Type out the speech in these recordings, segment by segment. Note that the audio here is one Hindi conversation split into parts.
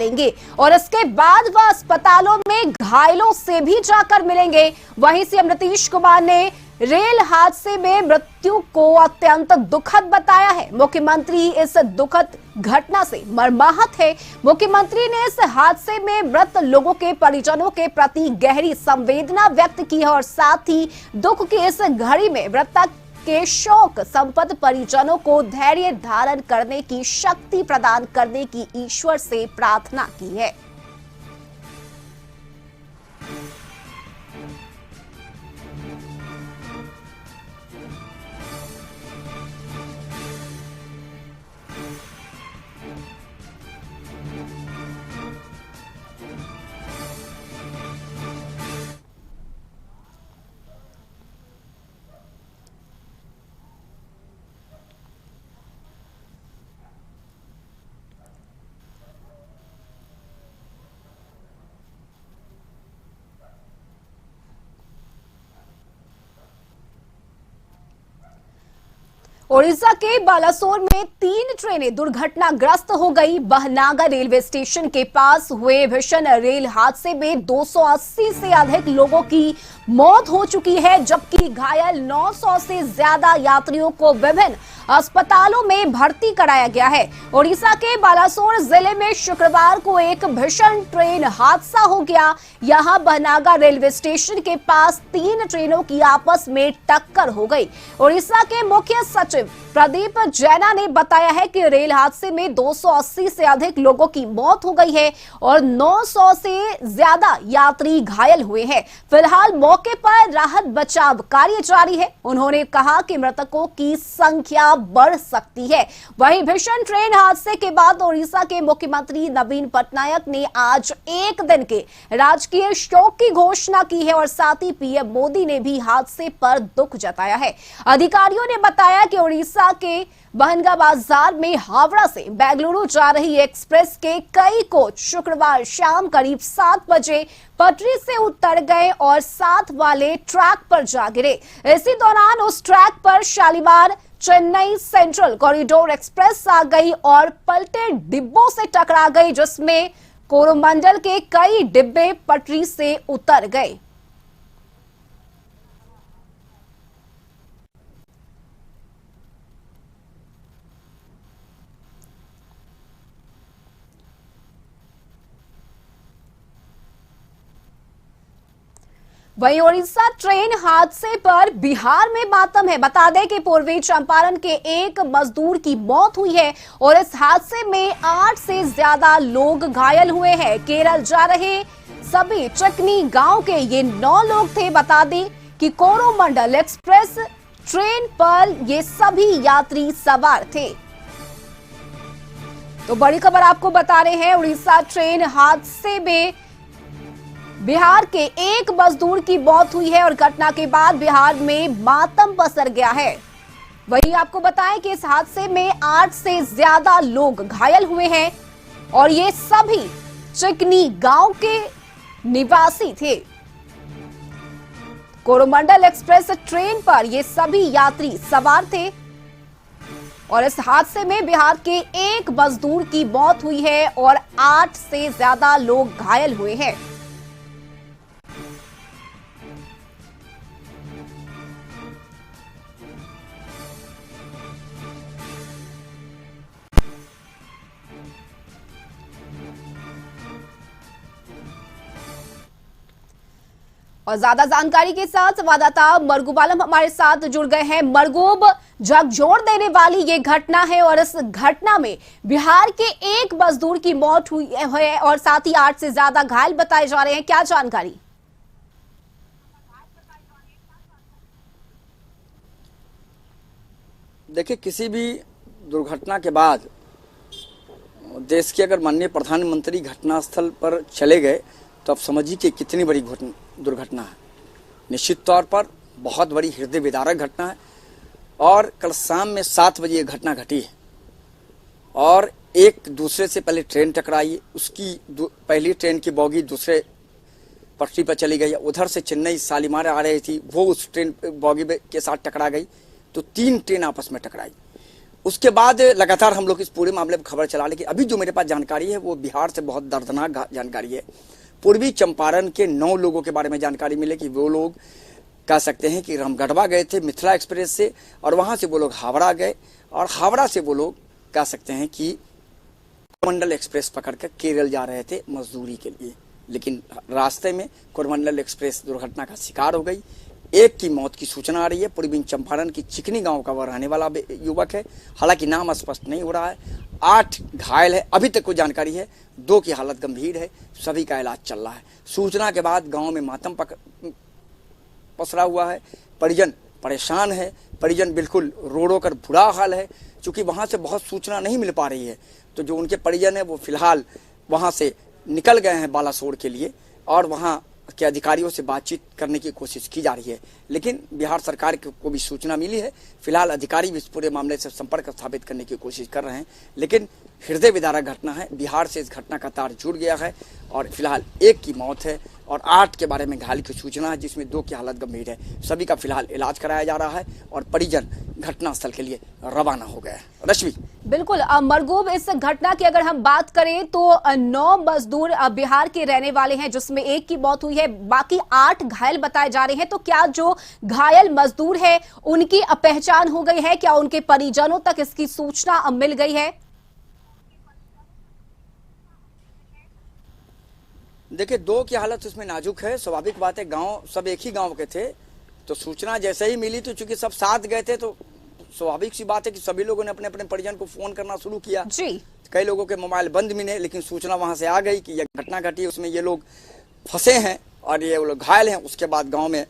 देंगे और इसके बाद वह अस्पतालों में घायलों से भी जाकर मिलेंगे। वहीं सीएम नीतीश कुमार ने रेल हादसे में मृत्यु को अत्यंत दुखद बताया है। मुख्यमंत्री इस दुखद घटना से मर्माहत है। मुख्यमंत्री ने इस हादसे में मृत लोगों के परिजनों के प्रति गहरी संवेदना व्यक्त की है और साथ ही दुख की इस घड़ी में मृतक के शोक संपन्न परिजनों को धैर्य धारण करने की शक्ति प्रदान करने की ईश्वर से प्रार्थना की है। ओडिशा के बालासोर में 3 ट्रेनें दुर्घटनाग्रस्त हो गई। बहनागा रेलवे स्टेशन के पास हुए भीषण रेल हादसे में 280 से अधिक लोगों की मौत हो चुकी है, जबकि घायल 900 से ज्यादा यात्रियों को विभिन्न अस्पतालों में भर्ती कराया गया है। ओडिशा के बालासोर जिले में शुक्रवार को एक भीषण ट्रेन हादसा हो गया। यहां बहनागा रेलवे स्टेशन के पास 3 ट्रेनों की आपस में टक्कर हो गई। ओडिशा के मुख्य सचिव प्रदीप जैना ने बताया है कि रेल हादसे में 280 से अधिक लोगों की मौत हो गई है और 900 से ज्यादा यात्री घायल हुए हैं। फिलहाल मौके पर राहत बचाव कार्य जारी है। उन्होंने कहा कि मृतकों की संख्या बढ़ सकती है। वहीं भीषण ट्रेन हादसे के बाद ओडिशा के मुख्यमंत्री नवीन पटनायक ने आज एक दिन के राजकीय शोक की घोषणा की है और साथ ही पीएम मोदी ने भी हादसे पर दुख जताया है। अधिकारियों ने बताया कि ओडिशा के बहनगा बाजार में हावड़ा से बेंगलुरु जा रही एक्सप्रेस के कई कोच शुक्रवार शाम करीब 7 बजे पटरी से उतर गए और साथ वाले ट्रैक पर जा गिरे। इसी दौरान उस ट्रैक पर Shalimar Chennai central corridor express आ गई और पलटे डिब्बों से टकरा गई, जिसमें कोरोमंडल के कई डिब्बे पटरी से उतर गए। वहीं ओडिशा ट्रेन हादसे पर बिहार में मातम है। बता दें कि पूर्वी चंपारण के एक मजदूर की मौत हुई है और इस हादसे में 8 से ज्यादा लोग घायल हुए हैं। केरल जा रहे सभी चकनी गांव के ये 9 लोग थे। बता दें कि कोरोमंडल एक्सप्रेस ट्रेन पर ये सभी यात्री सवार थे। तो बड़ी खबर आपको बता रहे हैं, उड़ीसा ट्रेन हादसे में बिहार के एक मजदूर की मौत हुई है और घटना के बाद बिहार में मातम पसर गया है। वहीं आपको बताएं कि इस हादसे में 8 से ज्यादा लोग घायल हुए हैं और ये सभी चिकनी गांव के निवासी थे। कोरोमंडल एक्सप्रेस ट्रेन पर ये सभी यात्री सवार थे और इस हादसे में बिहार के एक मजदूर की मौत हुई है और 8 से ज्यादा लोग घायल हुए हैं। और ज्यादा जानकारी के साथ संवाददाता मरगूब आलम हमारे साथ जुड़ गए हैं। मरगूब, झकझोर देने वाली ये घटना है और इस घटना में बिहार के एक मजदूर की मौत हुई है और साथ ही 8 से ज्यादा घायल बताए जा रहे हैं, क्या जानकारी? देखिए, किसी भी दुर्घटना के बाद देश के अगर माननीय प्रधानमंत्री घटनास्थल पर चले गए तो आप समझिए कि कितनी बड़ी दुर्घटना है। निश्चित तौर पर बहुत बड़ी हृदय विदारक घटना है और कल शाम में 7 बजे ये घटना घटी है और एक दूसरे से पहले ट्रेन टकराई। उसकी पहली ट्रेन की बोगी दूसरे पटरी पर चली गई। उधर से चेन्नई शालीमार आ रही थी, वो उस ट्रेन बोगी के साथ टकरा गई तो 3 ट्रेन आपस में टकराई उसके बाद लगातार हम लोग इस पूरे मामले पर खबर चला, लेकिन अभी जो मेरे पास जानकारी है वो बिहार से बहुत दर्दनाक जानकारी है। पूर्वी चंपारण के 9 लोगों के बारे में जानकारी मिले कि वो लोग कह सकते हैं कि रामगढ़वा गए थे मिथिला एक्सप्रेस से, और वहां से वो लोग हावड़ा गए, और हावड़ा से वो लोग कह सकते हैं कि कोरमंडल एक्सप्रेस पकड़कर केरल जा रहे थे मजदूरी के लिए। लेकिन रास्ते में कोरमंडल एक्सप्रेस दुर्घटना का शिकार हो गई। एक की मौत की सूचना आ रही है। पूर्वी चंपारण की चिकनी गांव का वह रहने वाला युवक है, हालांकि नाम स्पष्ट नहीं हो रहा है। 8 घायल है, अभी तक कोई जानकारी है। 2 की हालत गंभीर है, सभी का इलाज चल रहा है। सूचना के बाद गांव में मातम पसरा हुआ है, परिजन परेशान है, परिजन बिल्कुल रो कर बुरा हाल है। चूंकि वहां से बहुत सूचना नहीं मिल पा रही है, तो जो उनके परिजन है वो फिलहाल वहां से निकल गए हैं बालासोर के लिए, और वहां के अधिकारियों से बातचीत करने की कोशिश की जा रही है। लेकिन बिहार सरकार को भी सूचना मिली है। फिलहाल अधिकारी भी इस पूरे मामले से संपर्क स्थापित करने की कोशिश कर रहे हैं, लेकिन हृदय विदारक घटना है। बिहार से इस घटना का तार जुड़ गया है, और फिलहाल 1 की मौत है और 8 के बारे में घायल की सूचना है, जिसमें 2 की हालत गंभीर है। सभी का फिलहाल इलाज कराया जा रहा है, और परिजन घटनास्थल के लिए रवाना हो गए हैं। रश्मि, बिल्कुल मरगूब, इस घटना की अगर हम बात करें तो 9 मजदूर बिहार के रहने वाले हैं, जिसमें 1 की मौत हुई है, बाकी 8 घायल बताए जा रहे हैं। तो क्या जो घायल मजदूर है उनकी पहचान हो गई है? क्या उनके परिजनों तक इसकी सूचना मिल गई है? देखिए, 2 की हालत उसमें नाजुक है। स्वाभाविक बात है, गांव सब एक ही गांव के थे, तो सूचना जैसे ही मिली तो चूंकि सब साथ गए थे, तो स्वाभाविक सी बात है कि सभी लोगों ने अपने अपने परिजन को फोन करना शुरू किया जी। कई लोगों के मोबाइल बंद मिले, लेकिन सूचना वहां से आ गई कि यह घटना घटी, उसमें ये लोग फंसे हैं और ये लोग घायल हैं। उसके बाद गांव में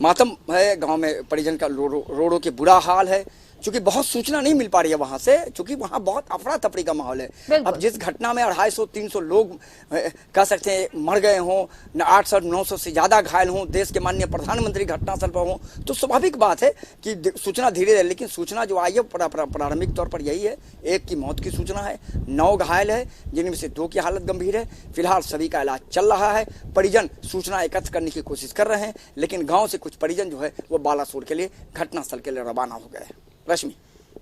मातम है, गांव में परिजन का रो के बुरा हाल है। चूंकि बहुत सूचना नहीं मिल पा रही है वहां से, चूंकि वहां बहुत अफरा तफरी का माहौल है। अब जिस घटना में 250-300 लोग कह सकते हैं मर गए हों, 800-900 से ज्यादा घायल हों, देश के माननीय प्रधानमंत्री घटनास्थल पर हों, तो स्वाभाविक बात है कि सूचना धीरे धीरे, लेकिन सूचना जो आई है प्रारंभिक तौर पर यही है। 1 की मौत की सूचना है, 9 घायल है, जिनमें से 2 की हालत गंभीर है। फिलहाल सभी का इलाज चल रहा है। परिजन सूचना एकत्र करने की कोशिश कर रहे हैं, लेकिन गाँव से कुछ परिजन जो है वो बालासोर के लिए घटनास्थल के लिए रवाना हो गए। रश्मि,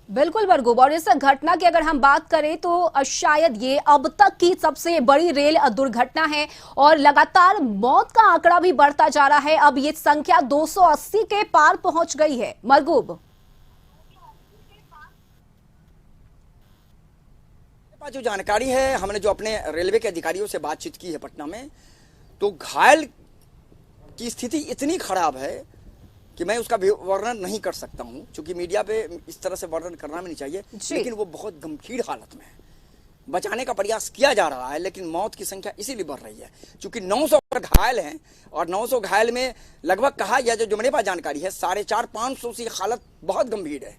बिल्कुल मरगूब, और इस घटना की अगर हम बात करें तो शायद ये अब तक की सबसे बड़ी रेल दुर्घटना है, और लगातार मौत का आंकड़ा भी बढ़ता जा रहा है। अब ये संख्या 280 के पार पहुंच गई है। मरगूब, जो जानकारी है, हमने जो अपने रेलवे के अधिकारियों से बातचीत की है पटना में, तो घायल की स्थिति इतनी खराब है कि मैं उसका वर्णन नहीं कर सकता हूं, क्योंकि मीडिया पे इस तरह से वर्णन करना भी नहीं चाहिए, लेकिन वो बहुत गंभीर हालत में है। बचाने का प्रयास किया जा रहा है, लेकिन मौत की संख्या इसीलिए बढ़ रही है क्योंकि 900 घायल हैं, और 900 घायल में लगभग कहा गया, जो मेरे पास जानकारी है, 450-500 की हालत बहुत गंभीर है।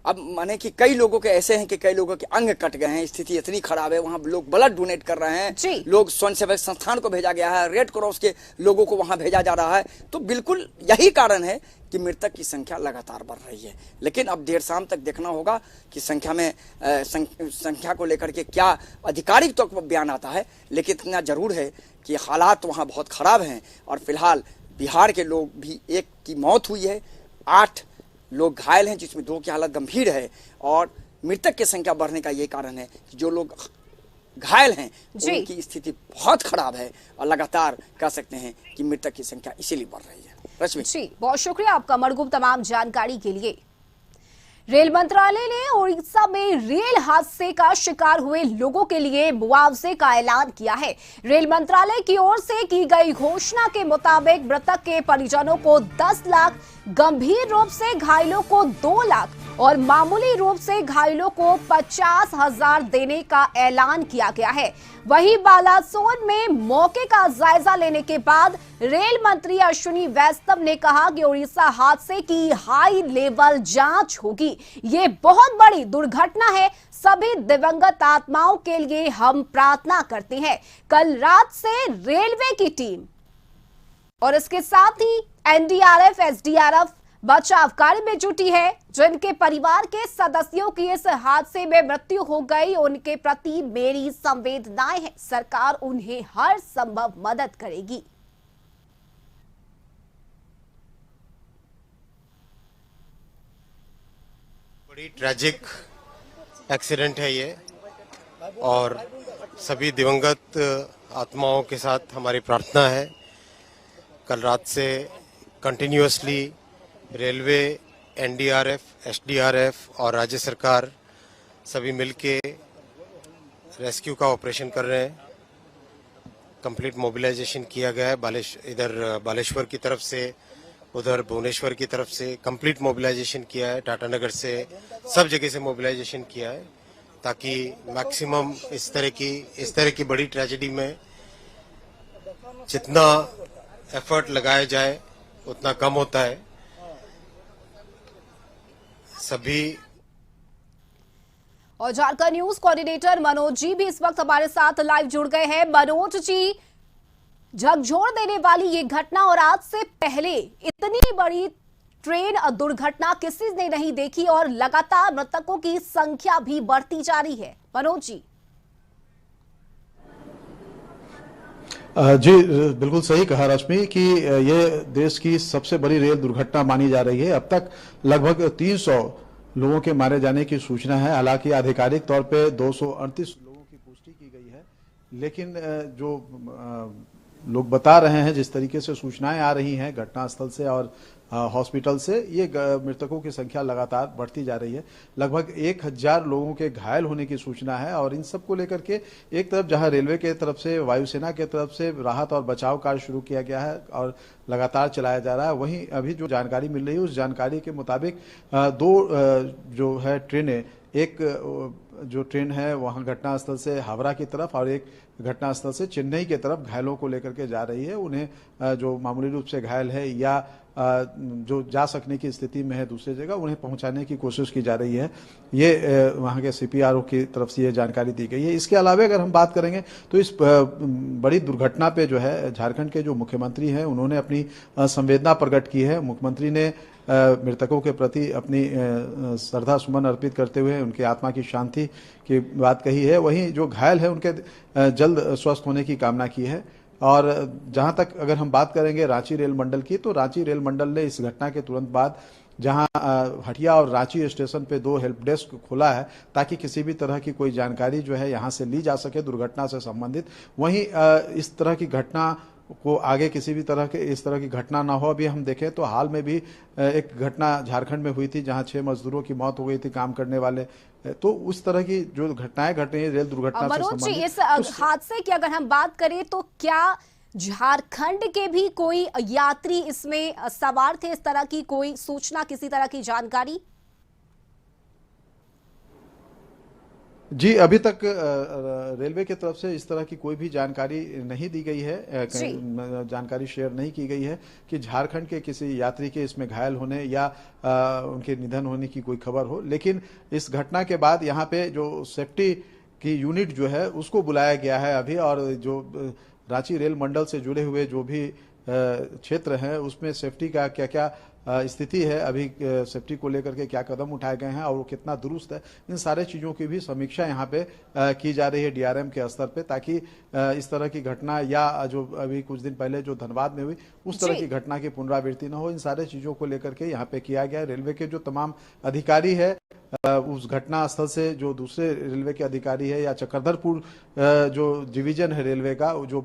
अब माने कि कई लोगों के ऐसे हैं कि कई लोगों के अंग कट गए हैं, स्थिति इतनी खराब है, वहां लोग ब्लड डोनेट कर रहे हैं, लोग स्वयंसेवक संस्थान को भेजा गया है, रेड क्रॉस के लोगों को वहां भेजा जा रहा है। तो बिल्कुल यही कारण है कि मृतक की संख्या लगातार बढ़ रही है। लेकिन अब देर शाम तक देखना होगा कि संख्या को लेकर के क्या आधिकारिक तौर पर बयान आता है। लेकिन इतना जरूर है कि हालात वहां बहुत खराब हैं, और फिलहाल बिहार के लोग भी 1 की मौत हुई है, 8 लोग घायल हैं, जिसमें 2 की हालत गंभीर है, और मृतक की संख्या बढ़ने का ये कारण है कि जो लोग घायल हैं उनकी स्थिति बहुत खराब है, और लगातार कह सकते हैं कि मृतक की संख्या इसीलिए बढ़ रही है। रश्मि जी, बहुत शुक्रिया आपका मरगूब तमाम जानकारी के लिए। रेल मंत्रालय ने उड़ीसा में रेल हादसे का शिकार हुए लोगों के लिए मुआवजे का ऐलान किया है। रेल मंत्रालय की ओर से की गई घोषणा के मुताबिक मृतक के परिजनों को 10 लाख, गंभीर रूप से घायलों को 2 लाख और मामूली रूप से घायलों को 50,000 देने का ऐलान किया गया है। वहीं बालासोर में मौके का जायजा लेने के बाद रेल मंत्री अश्विनी वैष्णव ने कहा कि उड़ीसा हादसे की हाई लेवल जांच होगी। ये बहुत बड़ी दुर्घटना है, सभी दिवंगत आत्माओं के लिए हम प्रार्थना करते हैं। कल रात से रेलवे की टीम और इसके साथ ही एनडीआरएफ, एसडीआरएफ बचाव कार्य में जुटी है। जिनके परिवार के सदस्यों की इस हादसे में मृत्यु हो गई, उनके प्रति मेरी संवेदनाएं हैं। सरकार उन्हें हर संभव मदद करेगी। बड़ी ट्रैजिक एक्सीडेंट है ये, और सभी दिवंगत आत्माओं के साथ हमारी प्रार्थना है। कल रात से कंटिन्यूअसली रेलवे, एनडीआरएफ, एसडीआरएफ और राज्य सरकार सभी मिलके रेस्क्यू का ऑपरेशन कर रहे हैं। कंप्लीट मोबिलाइजेशन किया गया है, इधर बालेश्वर की तरफ से, उधर भुवनेश्वर की तरफ से कंप्लीट मोबिलाइजेशन किया है, टाटानगर से, सब जगह से मोबिलाइजेशन किया है, ताकि मैक्सिमम इस तरह की बड़ी ट्रेजेडी में जितना एफर्ट लगाया जाए उतना कम होता है। सभी और झारखंड न्यूज कोऑर्डिनेटर मनोज जी भी इस वक्त हमारे साथ लाइव जुड़ गए हैं। मनोज जी, झकझोर देने वाली ये घटना, और आज से पहले इतनी बड़ी ट्रेन दुर्घटना किसी ने नहीं देखी और लगातार मृतकों की संख्या भी बढ़ती जा रही है। मनोज जी। जी बिल्कुल सही कहा रश्मि कि ये देश की सबसे बड़ी रेल दुर्घटना मानी जा रही है। अब तक लगभग 300 लोगों के मारे जाने की सूचना है। हालांकि आधिकारिक तौर पे 238 लोगों की पुष्टि की गई है, लेकिन जो लोग बता रहे हैं, जिस तरीके से सूचनाएं आ रही हैं घटनास्थल से और हॉस्पिटल से, ये मृतकों की संख्या लगातार बढ़ती जा रही है। लगभग 1000 लोगों के घायल होने की सूचना है, और इन सब को लेकर के एक तरफ जहां रेलवे के तरफ से, वायुसेना के तरफ से राहत और बचाव कार्य शुरू किया गया है और लगातार चलाया जा रहा है, वहीं अभी जो जानकारी मिल रही है उस जानकारी के मुताबिक दो जो है ट्रेनें, एक जो ट्रेन है वहां घटनास्थल से हावड़ा की तरफ और एक घटनास्थल से चेन्नई की तरफ घायलों को लेकर के जा रही है। उन्हें जो मामूली रूप से घायल है या जो जा सकने की स्थिति में है दूसरी जगह, उन्हें पहुंचाने की कोशिश की जा रही है। ये वहां के सीपीआरओ की तरफ से ये जानकारी दी गई है। इसके अलावा अगर हम बात करेंगे तो इस बड़ी दुर्घटना पे जो है झारखंड के जो मुख्यमंत्री हैं उन्होंने अपनी संवेदना प्रकट की है। मुख्यमंत्री ने मृतकों के प्रति अपनी श्रद्धा सुमन अर्पित करते हुए उनकी आत्मा की शांति की बात कही है। वहीं जो घायल है उनके जल्द स्वस्थ होने की कामना की है। और जहां तक अगर हम बात करेंगे रांची रेल मंडल की, तो रांची रेल मंडल ने इस घटना के तुरंत बाद जहां हटिया और रांची स्टेशन पे 2 हेल्प डेस्क खोला है, ताकि किसी भी तरह की कोई जानकारी जो है यहां से ली जा सके दुर्घटना से संबंधित। वहीं इस तरह की घटना को आगे किसी भी तरह के इस तरह की घटना ना हो। अभी हम देखें तो हाल में भी एक घटना झारखंड में हुई थी जहां 6 मजदूरों की मौत हो गई थी काम करने वाले। तो उस तरह की जो घटनाएं घट रही है रेल दुर्घटना से संबंधित, इस हादसे की अगर हम बात करें तो क्या झारखंड के भी कोई यात्री इसमें सवार थे? इस तरह की कोई सूचना, किसी तरह की जानकारी? जी अभी तक रेलवे की तरफ से इस तरह की कोई भी जानकारी नहीं दी गई है, जानकारी शेयर नहीं की गई है कि झारखंड के किसी यात्री के इसमें घायल होने या उनके निधन होने की कोई खबर हो। लेकिन इस घटना के बाद यहाँ पे जो सेफ्टी की यूनिट जो है उसको बुलाया गया है अभी, और जो रांची रेल मंडल से जुड़े हुए जो भी क्षेत्र हैं उसमें सेफ्टी का क्या क्या स्थिति है, अभी सेफ्टी को लेकर के क्या कदम उठाए गए हैं और वो कितना दुरुस्त है, इन सारे चीज़ों की भी समीक्षा यहाँ पे की जा रही है डीआरएम के स्तर पे, ताकि इस तरह की घटना या जो अभी कुछ दिन पहले जो धनबाद में हुई उस तरह की घटना की पुनरावृत्ति न हो, इन सारे चीज़ों को लेकर के यहाँ पे किया गया है। रेलवे के जो तमाम अधिकारी है उस घटना स्थल से जो दूसरे रेलवे के अधिकारी है या चक्रधरपुर जो डिवीजन है रेलवे का, जो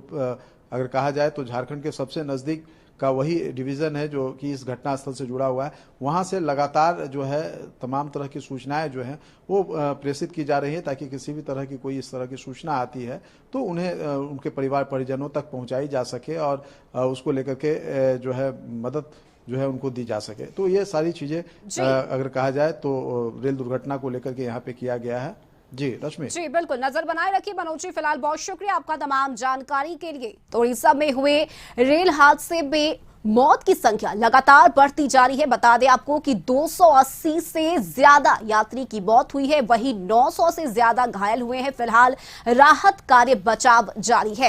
अगर कहा जाए तो झारखंड के सबसे नज़दीक का वही डिवीज़न है जो कि इस घटना स्थल से जुड़ा हुआ है, वहाँ से लगातार जो है तमाम तरह की सूचनाएं जो हैं वो प्रेषित की जा रही है, ताकि किसी भी तरह की कोई इस तरह की सूचना आती है तो उन्हें उनके परिवार परिजनों तक पहुँचाई जा सके और उसको लेकर के जो है मदद जो है उनको दी जा सके। तो ये सारी चीज़ें अगर कहा जाए तो रेल दुर्घटना को लेकर के यहाँ पे किया गया है। जी रश्मि। जी बिल्कुल, नजर बनाए रखिए मनोज जी। फिलहाल बहुत शुक्रिया आपका तमाम जानकारी के लिए। तो उड़ीसा में हुए रेल हादसे में मौत की संख्या लगातार बढ़ती जा रही है। बता दें आपको कि 280 से ज्यादा यात्री की मौत हुई है, वहीं 900 से ज्यादा घायल हुए हैं। फिलहाल राहत कार्य बचाव जारी है।